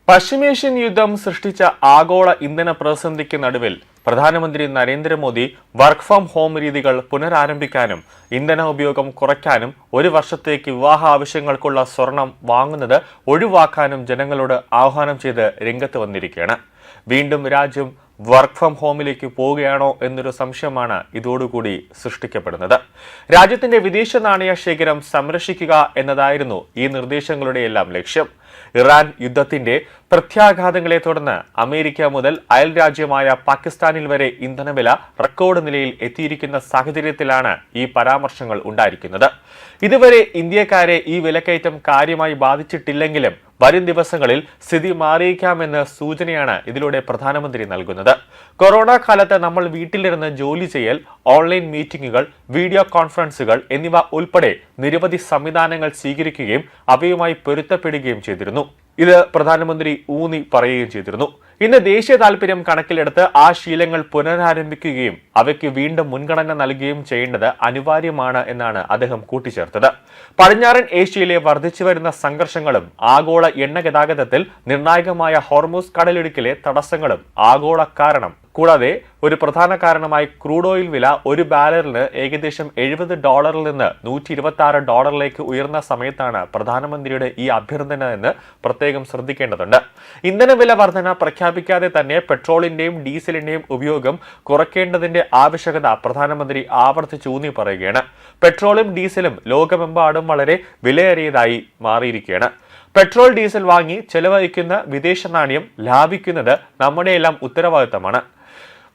പശ്ചിമേഷ്യൻ യുദ്ധം സൃഷ്ടിച്ച ആഗോള ഇന്ധന പ്രതിസന്ധിക്ക് നടുവിൽ പ്രധാനമന്ത്രി നരേന്ദ്രമോദി വർക്ക് ഫ്രം ഹോം രീതികൾ പുനരാരംഭിക്കാനും ഇന്ധന ഉപയോഗം കുറയ്ക്കാനും ഒരു വർഷത്തേക്ക് വിവാഹ ആവശ്യങ്ങൾക്കുള്ള സ്വർണം വാങ്ങുന്നത് ഒഴിവാക്കാനും ജനങ്ങളോട് ആഹ്വാനം ചെയ്ത് രംഗത്ത് വന്നിരിക്കുകയാണ്. വീണ്ടും രാജ്യം വർക്ക് ഫ്രം ഹോമിലേക്ക് പോവുകയാണോ എന്നൊരു സംശയമാണ് ഇതോടുകൂടി സൃഷ്ടിക്കപ്പെടുന്നത്. രാജ്യത്തിന്റെ വിദേശ നാണയ ശേഖരം സംരക്ഷിക്കുക എന്നതായിരുന്നു ഈ നിർദ്ദേശങ്ങളുടെ എല്ലാം ലക്ഷ്യം. ഇറാൻ യുദ്ധത്തിന്റെ പ്രത്യാഘാതങ്ങളെ തുടർന്ന് അമേരിക്ക മുതൽ അയൽ രാജ്യമായ പാകിസ്ഥാനിൽ വരെ ഇന്ധനവില റെക്കോർഡ് നിലയിൽ എത്തിയിരിക്കുന്ന സാഹചര്യത്തിലാണ് ഈ പരാമർശങ്ങൾ ഉണ്ടായിരിക്കുന്നത്. ഇതുവരെ ഇന്ത്യക്കാരെ ഈ വിലക്കയറ്റം കാര്യമായി ബാധിച്ചിട്ടില്ലെങ്കിലും വരും ദിവസങ്ങളിൽ സ്ഥിതി മാറിയേക്കാമെന്ന സൂചനയാണ് ഇതിലൂടെ പ്രധാനമന്ത്രി നൽകുന്നത്. കൊറോണ കാലത്ത് നമ്മൾ വീട്ടിലിരുന്ന് ജോലി ചെയ്യൽ, ഓൺലൈൻ മീറ്റിംഗുകൾ, വീഡിയോ കോൺഫറൻസുകൾ എന്നിവ ഉൾപ്പെടെ നിരവധി സംവിധാനങ്ങൾ സ്വീകരിക്കുകയും അവയുമായി പൊരുത്തപ്പെടുകയും ചെയ്തിരുന്നു. ഇത് പ്രധാനമന്ത്രി ഊന്നി പറയുകയും ചെയ്തിരുന്നു. ഇന്ന് ദേശീയ താൽപര്യം കണക്കിലെടുത്ത് ആ ശീലങ്ങൾ പുനരാരംഭിക്കുകയും അവയ്ക്ക് വീണ്ടും മുൻഗണന നൽകുകയും ചെയ്യേണ്ടത് അനിവാര്യമാണ് എന്നാണ് അദ്ദേഹം കൂട്ടിച്ചേർത്തത്. പടിഞ്ഞാറൻ ഏഷ്യയിലെ വർദ്ധിച്ചുവരുന്ന സംഘർഷങ്ങളും ആഗോള എണ്ണ ഗതാഗതത്തിൽ നിർണായകമായ ഹോർമൂസ് കടലിടുക്കിലെ തടസ്സങ്ങളും ആഗോള കാരണം. കൂടാതെ ഒരു പ്രധാന കാരണമായി ക്രൂഡ് ഓയിൽ വില ഒരു ബാരലിന് ഏകദേശം $70 നിന്ന് $126 ഉയർന്ന സമയത്താണ് പ്രധാനമന്ത്രിയുടെ ഈ അഭ്യർത്ഥന എന്ന് പ്രത്യേകം ശ്രദ്ധിക്കേണ്ടതുണ്ട്. ഇന്ധനവില വർധന പ്രഖ്യാപിക്കാതെ തന്നെ പെട്രോളിന്റെയും ഡീസലിന്റെയും ഉപയോഗം കുറയ്ക്കേണ്ടതിന്റെ ആവശ്യകത പ്രധാനമന്ത്രി ആവർത്തിച്ചൂന്നി പറയുകയാണ്. പെട്രോളും ഡീസലും ലോകമെമ്പാടും വളരെ വിലയേറിയതായി മാറിയിരിക്കുകയാണ്. പെട്രോൾ ഡീസൽ വാങ്ങി ചെലവഴിക്കുന്ന വിദേശ നാണ്യം ലാഭിക്കുന്നത് നമ്മുടെയെല്ലാം ഉത്തരവാദിത്തമാണ്.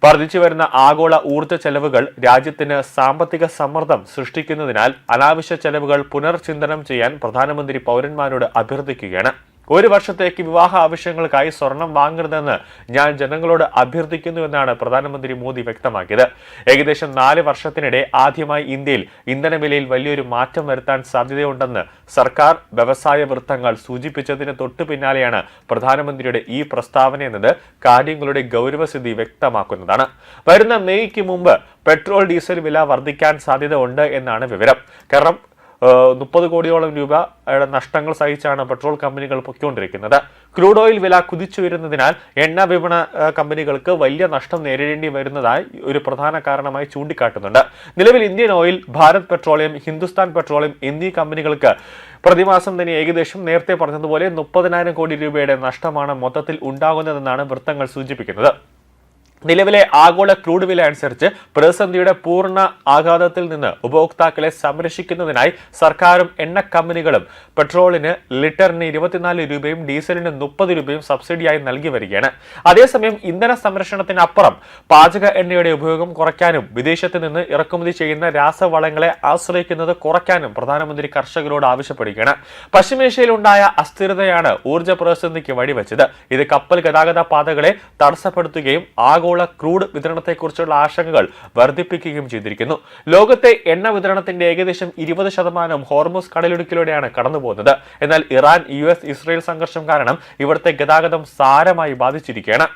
വർദ്ധിച്ചു വരുന്ന ആഗോള ഊർജ്ജ ചെലവുകൾ രാജ്യത്തിന് സാമ്പത്തിക സമ്മർദ്ദം സൃഷ്ടിക്കുന്നതിനാൽ അനാവശ്യ ചെലവുകൾ പുനർചിന്തനം ചെയ്യാൻ പ്രധാനമന്ത്രി പൗരന്മാരോട് അഭ്യർത്ഥിക്കുകയാണ്. ഒരു വർഷത്തേക്ക് വിവാഹ ആവശ്യങ്ങൾക്കായി സ്വർണം വാങ്ങരുതെന്ന് ഞാൻ ജനങ്ങളോട് അഭ്യർത്ഥിക്കുന്നുവെന്നാണ് പ്രധാനമന്ത്രി മോദി വ്യക്തമാക്കിയത്. ഏകദേശം 4 വർഷത്തിനിടെ ആദ്യമായി ഇന്ത്യയിൽ ഇന്ധനവിലയിൽ വലിയൊരു മാറ്റം വരുത്താൻ സാധ്യതയുണ്ടെന്ന് സർക്കാർ വ്യവസായ വൃത്തങ്ങൾ സൂചിപ്പിച്ചതിന് തൊട്ടു പിന്നാലെയാണ് പ്രധാനമന്ത്രിയുടെ ഈ പ്രസ്താവന എന്നത് കാര്യങ്ങളുടെ ഗൗരവസ്ഥിതി വ്യക്തമാക്കുന്നതാണ്. വരുന്ന മെയ്ക്ക് മുമ്പ് പെട്രോൾ ഡീസൽ വില വർദ്ധിക്കാൻ സാധ്യത ഉണ്ട് എന്നാണ് വിവരം. കാരണം 30 കോടിയോളം രൂപ നഷ്ടങ്ങൾ സഹിച്ചാണ് പെട്രോൾ കമ്പനികൾ പൊയ്ക്കൊണ്ടിരിക്കുന്നത്. ക്രൂഡ് ഓയിൽ വില കുതിച്ചുയരുന്നതിനാൽ എണ്ണ വിപണന കമ്പനികൾക്ക് വലിയ നഷ്ടം നേരിടേണ്ടി വരുന്നതായി ഒരു പ്രധാന കാരണമായി ചൂണ്ടിക്കാട്ടുന്നുണ്ട്. നിലവിൽ Indian oil, Bharat petroleum, Hindustan petroleum എന്നീ കമ്പനികൾക്ക് പ്രതിമാസം തന്നെ ഏകദേശം നേരത്തെ പറഞ്ഞതുപോലെ 30,000 കോടി രൂപയുടെ നഷ്ടമാണ് മൊത്തത്തിൽ ഉണ്ടാകുന്നതെന്നാണ് വൃത്തങ്ങൾ സൂചിപ്പിക്കുന്നത്. നിലവിലെ ആഗോള ക്രൂഡ് വില അനുസരിച്ച് പ്രതിസന്ധിയുടെ പൂർണ്ണ ആഘാതത്തിൽ നിന്ന് ഉപഭോക്താക്കളെ സംരക്ഷിക്കുന്നതിനായി സർക്കാരും എണ്ണ കമ്പനികളും പെട്രോളിന് ലിറ്ററിന് 24 രൂപയും ഡീസലിന് 30 രൂപയും സബ്സിഡിയായി നൽകി വരികയാണ്. അതേസമയം ഇന്ധന സംരക്ഷണത്തിനപ്പുറം പാചക എണ്ണയുടെ ഉപയോഗം കുറയ്ക്കാനും വിദേശത്ത് നിന്ന് ഇറക്കുമതി ചെയ്യുന്ന രാസവളങ്ങളെ ആശ്രയിക്കുന്നത് കുറയ്ക്കാനും പ്രധാനമന്ത്രി കർഷകരോട് ആവശ്യപ്പെടുകയാണ്. പശ്ചിമേഷ്യയിലുണ്ടായ അസ്ഥിരതയാണ് ഊർജ്ജ പ്രതിസന്ധിക്ക് വഴിവെച്ചത്. ഇത് കപ്പൽ ഗതാഗത പാതകളെ തടസ്സപ്പെടുത്തുകയും ആഗോള ക്രൂഡ് വിതരണത്തെക്കുറിച്ചുള്ള ആശങ്കകൾ വർദ്ധിപ്പിക്കുകയും ചെയ്തിരിക്കുന്നു. ലോകത്തെ എണ്ണ വിതരണത്തിന്റെ ഏകദേശം 20% ഹോർമൂസ് കടലിടുക്കിലൂടെയാണ് കടന്നുപോകുന്നത്. എന്നാൽ ഇറാൻ, US, ഇസ്രയേൽ സംഘർഷം കാരണം ഇവിടുത്തെ ഗതാഗതം സാരമായി ബാധിച്ചിരിക്കുകയാണ്.